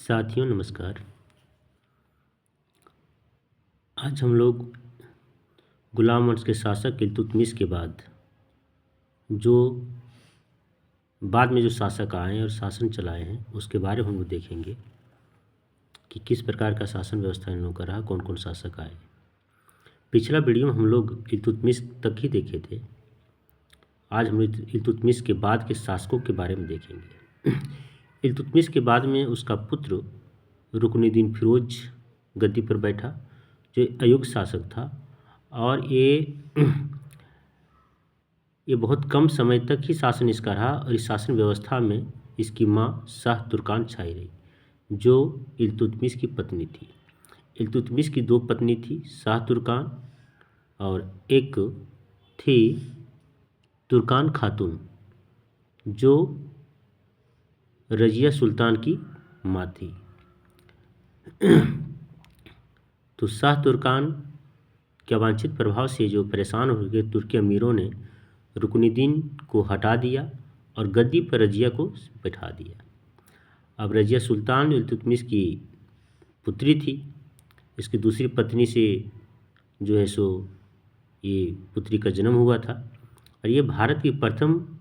साथियों नमस्कार। आज हम लोग गुलाम वंश के शासक इल्तुतमिश के जो बाद में जो शासक आए और शासन चलाए हैं उसके बारे में हम लोग देखेंगे कि किस प्रकार का शासन व्यवस्था इन लोगों का रहा, कौन कौन शासक आए। पिछला वीडियो में हम लोग इल्तुतमिश तक ही देखे थे। आज हम इल्तुतमिश के बाद के शासकों के बारे में देखेंगे। इल्तुतमिश के बाद में उसका पुत्र रुकनुद्दीन फिरोज गद्दी पर बैठा, जो अयोग्य शासक था और ये बहुत कम समय तक ही शासन इसका रहा और इस शासन व्यवस्था में इसकी माँ शाह तुर्कान छाई रही, जो इल्तुतमिश की पत्नी थी। इल्तुतमिश की दो पत्नी थी, शाह तुर्कान और एक थी तुर्कान खातून, जो रजिया सुल्तान की माँ थी। तो शाह तुर्कान के अवांछित प्रभाव से जो परेशान हो गए तुर्की अमीरों ने रुकनुद्दीन को हटा दिया और गद्दी पर रजिया को बैठा दिया। अब रजिया सुल्तान इल्तुतमिश की पुत्री थी। इसकी दूसरी पत्नी से जो है सो ये पुत्री का जन्म हुआ था और ये भारत की प्रथम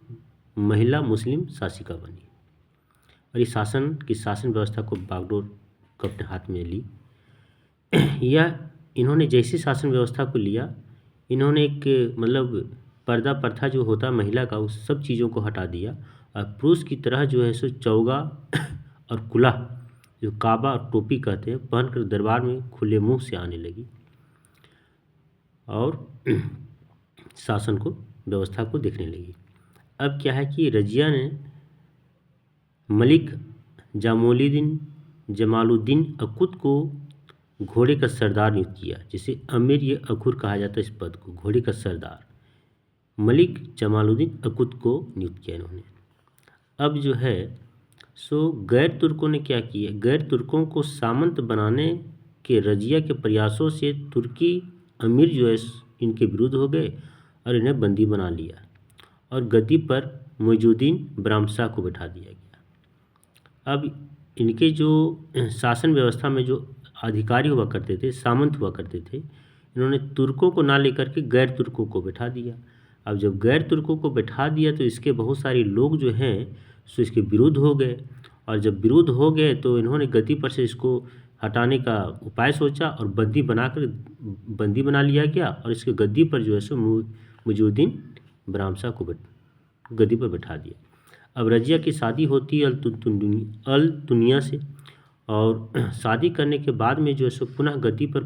महिला मुस्लिम शासिका बनी और इस शासन व्यवस्था को बागडोर को अपने हाथ में ली। यह इन्होंने जैसे शासन व्यवस्था को लिया, इन्होंने एक पर्दा प्रथा जो होता महिला का, उस सब चीज़ों को हटा दिया और पुरुष की तरह जो है सो चौगा और कुला, जो काबा और टोपी कहते हैं, पहनकर दरबार में खुले मुंह से आने लगी और शासन को व्यवस्था को देखने लगी। अब क्या है कि रजिया ने मलिक जमालुद्दीन अकुत को घोड़े का सरदार नियुक्त किया। जैसे अमीर ये अखुर कहा जाता है इस पद को, घोड़े का सरदार मलिक जमालुद्दीन अकुत को नियुक्त किया इन्होंने। अब जो है सो गैर तुर्कों ने क्या किया, गैर तुर्कों को सामंत बनाने के रजिया के प्रयासों से तुर्की अमीर जो है इनके विरुद्ध हो गए और इन्हें बंदी बना लिया और गद्दी पर मुइजुद्दीन बरामशाह को बैठा दिया गया। अब इनके जो शासन व्यवस्था में जो अधिकारी हुआ करते थे, सामंत हुआ करते थे, इन्होंने तुर्कों को ना लेकर के गैर तुर्कों को बैठा दिया। अब जब गैर तुर्कों को बैठा दिया तो इसके बहुत सारे लोग जो हैं सो इसके विरुद्ध हो गए और जब विरुद्ध हो गए तो इन्होंने गद्दी पर से इसको हटाने का उपाय सोचा और बंदी बना लिया गया और इसके गद्दी पर जो है सो मुइजुद्दीन बरामशाह को गद्दी पर बैठा दिया। अब रजिया की शादी होती है अल तुनिया से और शादी करने के बाद में जो है सो पुनः गद्दी पर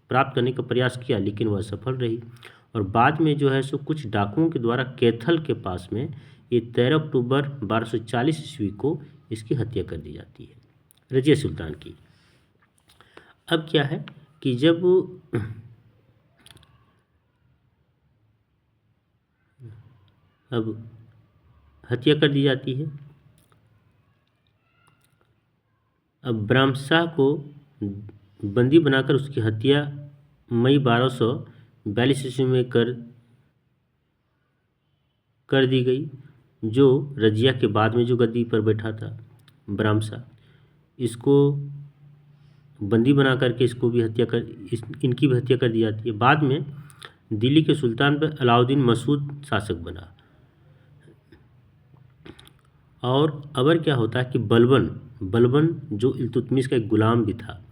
प्राप्त करने का प्रयास किया, लेकिन वह सफल रही और बाद में जो है सो कुछ डाकुओं के द्वारा कैथल के पास में ये 13 अक्टूबर 1240 ईस्वी को इसकी हत्या कर दी जाती है, रजिया सुल्तान की। अब क्या है कि जब अब हत्या कर दी जाती है, अब बरामशाह को बंदी बनाकर उसकी हत्या मई 1242 ईस्वी में कर दी गई, जो रजिया के बाद में जो गद्दी पर बैठा था बरामशाह, इसको बंदी बना करके इनकी भी हत्या कर दी जाती है। बाद में दिल्ली के सुल्तान पर अलाउद्दीन मसूद शासक बना और अबर क्या होता है कि बलबन जो इल्तुतमिश का एक गुलाम भी था,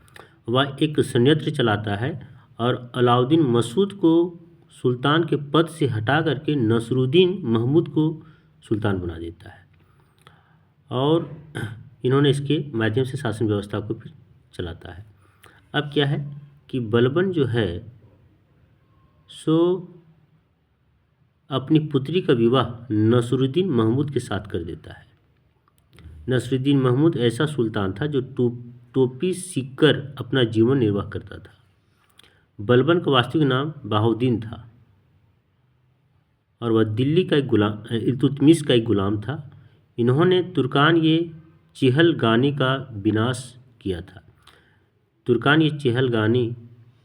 वह एक षड्यंत्र चलाता है और अलाउद्दीन मसूद को सुल्तान के पद से हटा करके नसरुद्दीन महमूद को सुल्तान बना देता है और इन्होंने इसके माध्यम से शासन व्यवस्था को फिर चलाता है। अब क्या है कि बलबन जो है सो अपनी पुत्री का विवाह नसरुद्दीन महमूद के साथ कर देता है। नसरुद्दीन महमूद ऐसा सुल्तान था जो टोपी सीखकर अपना जीवन निर्वाह करता था। बलबन का वास्तविक नाम बहाउद्दीन था और वह दिल्ली का एक गुलाम, इल्तुतमिश का एक गुलाम था। इन्होंने तुर्कान ये चेहलगानी का विनाश किया था। तुर्कान ये चेहलगानी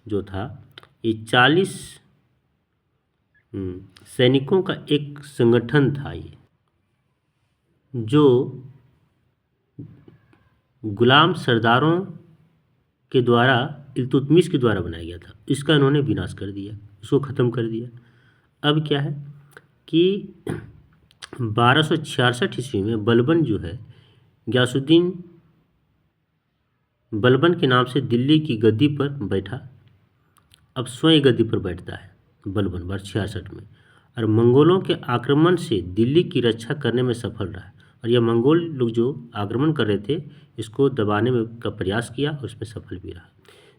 जो था ये 40 सैनिकों का एक संगठन था, ये जो गुलाम सरदारों के द्वारा इल्तुतमिश के द्वारा बनाया गया था। इसका इन्होंने विनाश कर दिया, इसको ख़त्म कर दिया। अब क्या है कि 1266 ईस्वी में बलबन जो है गयासुद्दीन बलबन के नाम से दिल्ली की गद्दी पर बैठा। अब स्वयं गद्दी पर बैठता है बलबन 1266 में, और मंगोलों के आक्रमण से दिल्ली की रक्षा करने में सफल रहा। और यह मंगोल लोग जो आक्रमण कर रहे थे इसको दबाने में का प्रयास किया और उसमें सफल भी रहा।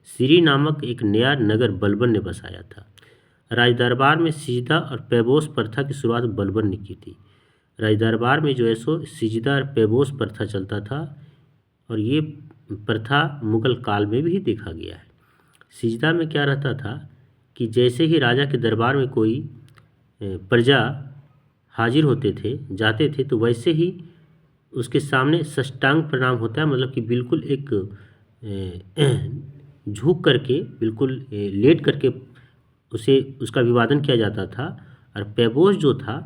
सीरी नामक एक नया नगर बलबन ने बसाया था। राजदरबार में सिजदा और पैबोस प्रथा की शुरुआत बलबन ने की थी। राजदरबार में जो है सो सिजदा और पैबोस प्रथा चलता था, और ये प्रथा मुगल काल में भी देखा गया है। सिजदा में क्या रहता था कि जैसे ही राजा के दरबार में कोई प्रजा हाजिर होते थे जाते थे तो वैसे ही उसके सामने साष्टांग प्रणाम होता है, मतलब कि बिल्कुल एक झुक करके बिल्कुल लेट करके उसे उसका अभिवादन किया जाता था। और पैबोस जो था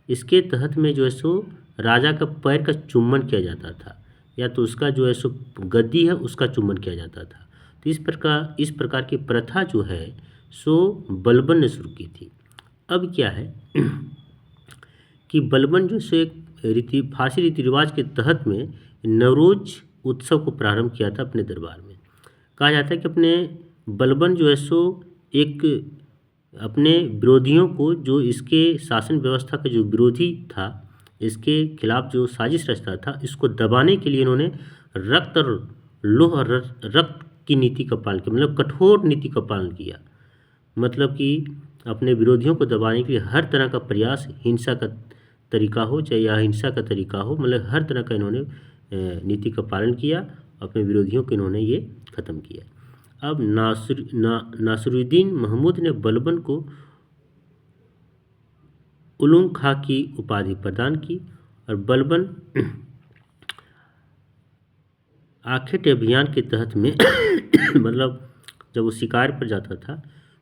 इसके तहत में जो है सो राजा का पैर का चुम्बन किया जाता था, या तो उसका जो है सो गद्दी है उसका चुम्बन किया जाता था। तो इस प्रकार की प्रथा जो है सो बलबन ने शुरू की थी। अब क्या है कि बलबन जो सो एक फारसी रीति रिवाज के तहत में नवरोज उत्सव को प्रारंभ किया था अपने दरबार में। कहा जाता है कि अपने बलबन जो है सो एक अपने विरोधियों को, जो इसके शासन व्यवस्था का जो विरोधी था, इसके खिलाफ जो साजिश रचता था, इसको दबाने के लिए इन्होंने रक्त और लोह और रक्त की नीति का पालन किया, मतलब कठोर नीति का पालन किया। मतलब कि अपने विरोधियों को दबाने के लिए हर तरह का प्रयास, हिंसा का तरीका हो चाहे अहिंसा का तरीका हो, मतलब हर तरह का इन्होंने नीति का पालन किया। अपने विरोधियों को इन्होंने ये ख़त्म किया। अब नासिरुद्दीन महमूद ने बलबन को उलुग खां की उपाधि प्रदान की, और बलबन आखेट अभियान के तहत में मतलब जब वो शिकार पर जाता था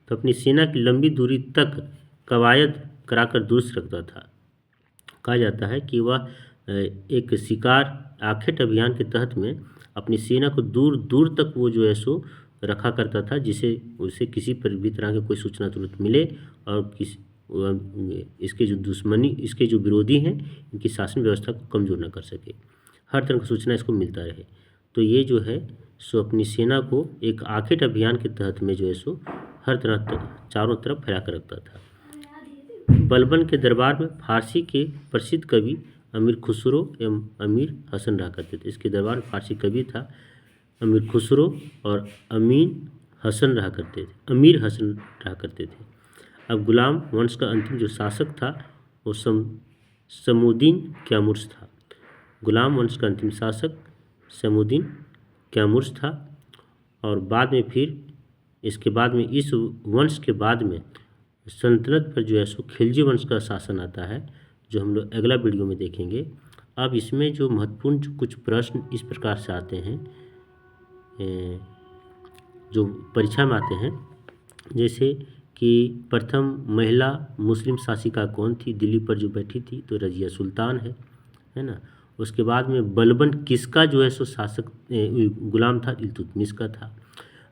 तो अपनी सेना की लंबी दूरी तक कवायद कराकर दुरुस्त रखता था। कहा जाता है कि वह एक शिकार आखेट अभियान के तहत में अपनी सेना को दूर दूर तक वो जो है सो रखा करता था, जिसे उसे किसी पर भी तरह की कोई सूचना तुरंत मिले और इसके जो विरोधी हैं इनकी शासन व्यवस्था को कमज़ोर न कर सके, हर तरह की सूचना इसको मिलता रहे। तो ये जो है सो अपनी सेना को एक आखेट अभियान के तहत में जो है सो हर तरह चारों तरफ फैला कर रखता था। बलबन के दरबार में फारसी के प्रसिद्ध कवि अमीर खुसरो एवं अमीर हसन रहा करते थे। इसके दरबार में फारसी कवि था अमीर खुसरो और अमीर हसन रहा करते थे। अब गुलाम वंश का अंतिम जो शासक था वो शमूद्दीन क्यामुर्स था। गुलाम वंश का अंतिम शासक शमूद्दीन क्यामुर्स था, और बाद में फिर इसके बाद में इस वंश के बाद में सल्तनत पर जो है सो खिलजी वंश का शासन आता है, जो हम लोग अगला वीडियो में देखेंगे। अब इसमें जो महत्वपूर्ण कुछ प्रश्न इस प्रकार से आते हैं जो परीक्षा में आते हैं, जैसे कि प्रथम महिला मुस्लिम शासिका कौन थी दिल्ली पर जो बैठी थी, तो रजिया सुल्तान है ना। उसके बाद में बलबन किसका जो है सो शासक गुलाम था, इल्तुतमिश का था।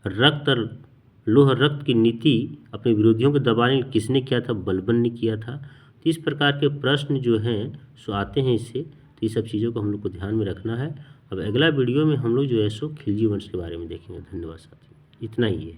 रक्त और लोह रक्त की नीति अपने विरोधियों को दबाने किसने किया था, बलबन ने किया था। तो इस प्रकार के प्रश्न जो हैं सो आते हैं इससे, तो ये सब चीज़ों को हम लोग को ध्यान में रखना है। अब अगला वीडियो में हम लोग जो है सो खिलजी वंश के बारे में देखेंगे। धन्यवाद साथियों, इतना ही है।